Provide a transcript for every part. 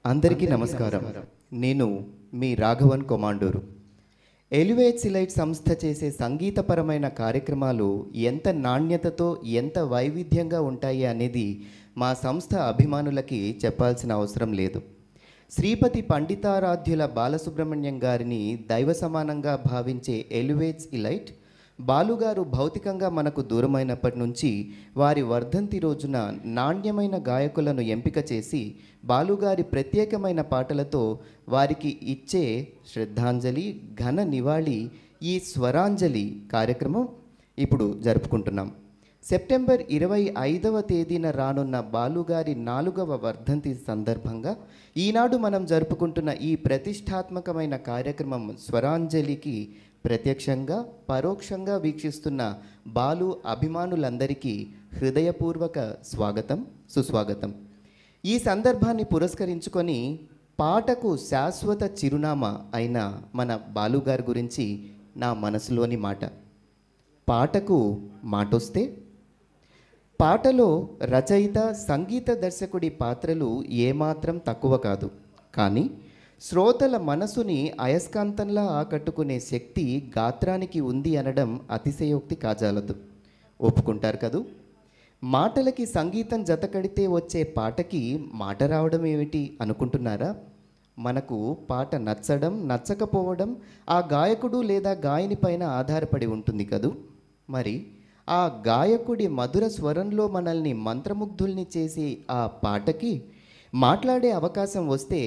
అందరికీ నమస్కారం. నేను మీ రాఘవన్ కొమాండూరు. ఎలివేట్స్ ఇలైట్ సంస్థ చేసే సంగీతపరమైన కార్యక్రమాలు ఎంత నాణ్యతతో ఎంత వైవిధ్యంగా ఉంటాయి అనేది మా సంస్థ అభిమానులకి చెప్పాల్సిన అవసరం లేదు. శ్రీపతి పండితారాధ్యుల బాలసుబ్రహ్మణ్యం గారిని దైవ సమానంగా భావించే ఎలివేట్స్ ఇలైట్ బాలుగారు భౌతికంగా మనకు దూరమైనప్పటి నుంచి వారి వర్ధంతి రోజున నాణ్యమైన గాయకులను ఎంపిక చేసి బాలుగారి ప్రత్యేకమైన పాటలతో వారికి ఇచ్చే శ్రద్ధాంజలి ఘన నివాళి ఈ స్వరాంజలి కార్యక్రమం ఇప్పుడు జరుపుకుంటున్నాం. సెప్టెంబర్ 25వ తేదీన రానున్న బాలుగారి 4వ వర్ధంతి సందర్భంగా ఈనాడు మనం జరుపుకుంటున్న ఈ ప్రతిష్టాత్మకమైన కార్యక్రమం స్వరాంజలికి ప్రత్యక్షంగా పరోక్షంగా వీక్షిస్తున్న బాలు అభిమానులందరికీ హృదయపూర్వక స్వాగతం, సుస్వాగతం. ఈ సందర్భాన్ని పురస్కరించుకొని పాటకు శాశ్వత చిరునామా అయిన మన బాలుగారి గురించి నా మనసులోని మాట. పాటకు మాటొస్తే పాటలో రచయిత సంగీత దర్శకుడి పాత్రలు ఏమాత్రం తక్కువ కాదు. కానీ శ్రోతల మనసుని అయస్కాంతంలా ఆకట్టుకునే శక్తి గాత్రానికి ఉంది అనడం అతిశయోక్తి కాజాలదు. ఒప్పుకుంటారు కదూ? మాటలకి సంగీతం జతకడితే వచ్చే పాటకి మాట రావడం ఏమిటి అనుకుంటున్నారా? మనకు పాట నచ్చడం నచ్చకపోవడం ఆ గాయకుడు లేదా గాయని పైన ఆధారపడి ఉంటుంది కదూ. మరి ఆ గాయకుడి మధుర స్వరంలో మనల్ని మంత్రముగ్ధుల్ని చేసే ఆ పాటకి మాట్లాడే అవకాశం వస్తే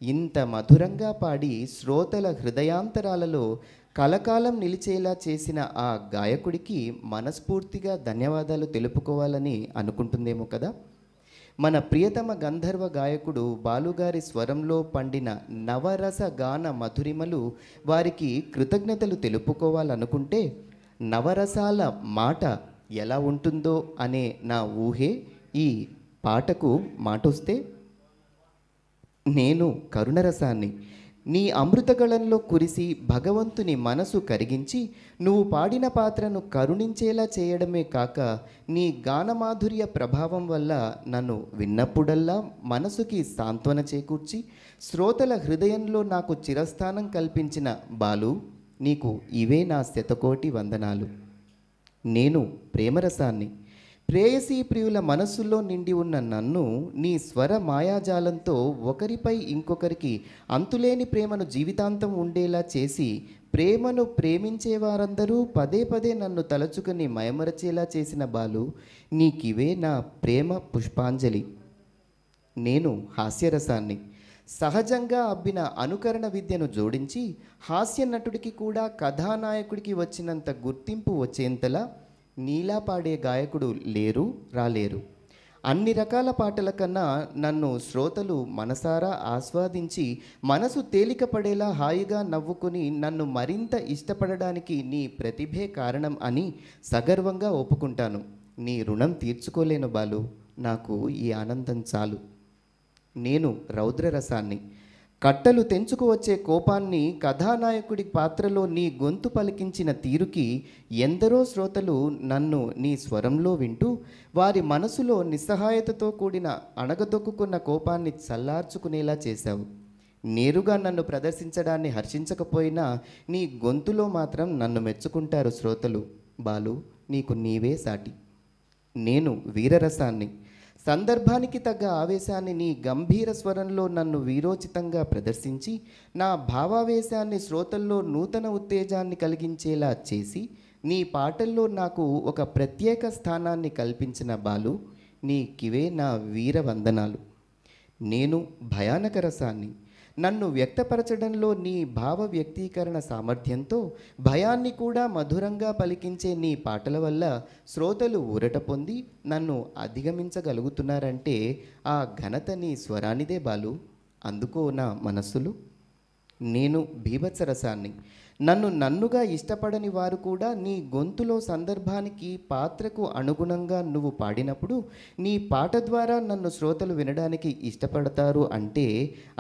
ఇంత మధురంగా పాడి శ్రోతల హృదయాంతరాలలో కలకాలం నిలిచేలా చేసిన ఆ గాయకుడికి మనస్ఫూర్తిగా ధన్యవాదాలు తెలుపుకోవాలని అనుకుంటుందేమో కదా. మన ప్రియతమ గంధర్వ గాయకుడు బాలుగారి స్వరంలో పండిన నవరస గాన మధురిమలు వారికి కృతజ్ఞతలు తెలుపుకోవాలనుకుంటే నవరసాల మాట ఎలా ఉంటుందో అనే నా ఊహే ఈ పాటకు మాటొస్తే. నేను కరుణరసాన్ని నీ అమృతగళంలో కురిసి భగవంతుని మనసు కరిగించి నువ్వు పాడిన పాత్రను కరుణించేలా చేయడమే కాక నీ గానమాధుర్య ప్రభావం వల్ల నన్ను విన్నప్పుడల్లా మనసుకి సాంత్వన చేకూర్చి శ్రోతల హృదయంలో నాకు చిరస్థానం కల్పించిన బాలు, నీకు ఇవే నా శతకోటి వందనాలు. నేను ప్రేమరసాన్ని ప్రేయసీ ప్రియుల మనస్సుల్లో నిండి ఉన్న నన్ను నీ స్వర మాయాజాలంతో ఒకరిపై ఇంకొకరికి అంతులేని ప్రేమను జీవితాంతం ఉండేలా చేసి ప్రేమను ప్రేమించే వారందరూ పదే పదే నన్ను తలచుకుని మయమరచేలా చేసిన బాలు, నీకివే నా ప్రేమ పుష్పాంజలి. నేను హాస్యరసాన్ని సహజంగా అబ్బిన అనుకరణ విద్యను జోడించి హాస్య నటుడికి కూడా కథానాయకుడికి వచ్చినంత గుర్తింపు వచ్చేంతలా నీలా పాడే గాయకుడు లేరు, రాలేరు. అన్ని రకాల పాటల కన్నా నన్ను శ్రోతలు మనసారా ఆస్వాదించి మనసు తేలికపడేలా హాయిగా నవ్వుకుని నన్ను మరింత ఇష్టపడడానికి నీ ప్రతిభే కారణం అని సగర్వంగా ఒప్పుకుంటాను. నీ రుణం తీర్చుకోలేను బాలు, నాకు ఈ ఆనందం చాలు. నేను రౌద్రరసాన్ని కట్టలు తెంచుకు వచ్చే కోపాన్ని కథానాయకుడి పాత్రలో నీ గొంతు పలికించిన తీరుకి ఎందరో శ్రోతలు నన్ను నీ స్వరంలో వింటూ వారి మనసులో నిస్సహాయతతో కూడిన అణగదొక్కున్న కోపాన్ని చల్లార్చుకునేలా చేశావు. నేరుగా నన్ను ప్రదర్శించడాన్ని హర్షించకపోయినా నీ గొంతులో మాత్రం నన్ను మెచ్చుకుంటారు శ్రోతలు. బాలు, నీకు నీవే సాటి. నేను వీరరసాన్ని సందర్భానికి తగ్గ ఆవేశాన్ని నీ గంభీర స్వరంలో నన్ను వీరోచితంగా ప్రదర్శించి నా భావావేశాన్ని శ్రోతల్లో నూతన ఉత్తేజాన్ని కలిగించేలా చేసి నీ పాటల్లో నాకు ఒక ప్రత్యేక స్థానాన్ని కల్పించిన బాలు, నీకివే నా వీర వందనాలు. నేను భయానక రసాన్ని నన్ను వ్యక్తపరచడంలో నీ భావ వ్యక్తీకరణ సామర్థ్యంతో భయాన్ని కూడా మధురంగా పలికించే నీ పాటల వల్ల శ్రోతలు ఊరట పొంది నన్ను అధిగమించగలుగుతున్నారంటే ఆ ఘనత నీ స్వరానిదే బాలు, అందుకో నా మనస్సులు. నేను భీభత్సరసాన్ని నన్ను నన్నుగా ఇష్టపడని వారు కూడా నీ గొంతులో సందర్భానికి పాత్రకు అనుగుణంగా నువ్వు పాడినప్పుడు నీ పాట ద్వారా నన్ను శ్రోతలు వినడానికి ఇష్టపడతారు అంటే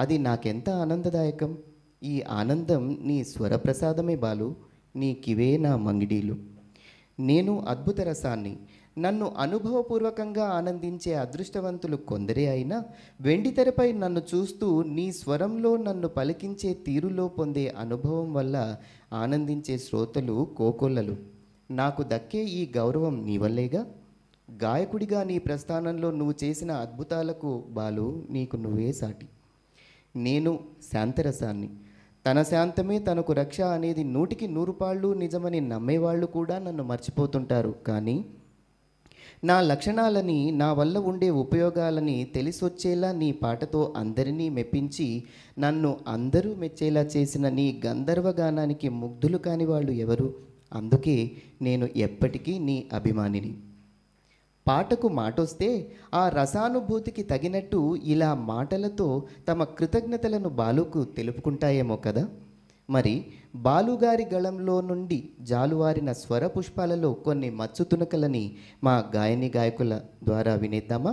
అది నాకెంత ఆనందదాయకం. ఈ ఆనందం నీ స్వరప్రసాదమే బాలు, నీకివే నా మంగిడీలు. నేను అద్భుత రసాన్ని నన్ను అనుభవపూర్వకంగా ఆనందించే అదృష్టవంతులు కొందరే అయినా వెండితెరపై నన్ను చూస్తూ నీ స్వరంలో నన్ను పలికించే తీరులో పొందే అనుభవం వల్ల ఆనందించే శ్రోతలు కోకొల్లలు. నాకు దక్కే ఈ గౌరవం నీ వల్లేగా. గాయకుడిగా నీ ప్రస్థానంలో నువ్వు చేసిన అద్భుతాలకు బాలు నీకు నువ్వే సాటి. నేను శాంతరసాన్ని. తన శాంతమే తనకు రక్ష అనేది 100కి 100 పాళ్ళు నిజమని నమ్మేవాళ్ళు కూడా నన్ను మర్చిపోతుంటారు. కానీ నా లక్షణాలని, నా వల్ల ఉండే ఉపయోగాలని తెలిసొచ్చేలా నీ పాటతో అందరినీ మెప్పించి నన్ను అందరూ మెచ్చేలా చేసిన నీ గంధర్వగానానికి ముగ్ధులు కాని వాళ్ళు ఎవరు? అందుకే నేను ఎప్పటికీ నీ అభిమానిని. పాటకు మాటొస్తే ఆ రసానుభూతికి తగినట్టు ఇలా మాటలతో తమ కృతజ్ఞతలను బాలుకు తెలుపుకుంటాయేమో కదా. మరి బాలుగారి గళంలో నుండి జాలువారిన స్వర పుష్పాలలో కొన్ని మచ్చు తునకలని మా గాయని గాయకుల ద్వారా వినేద్దామా?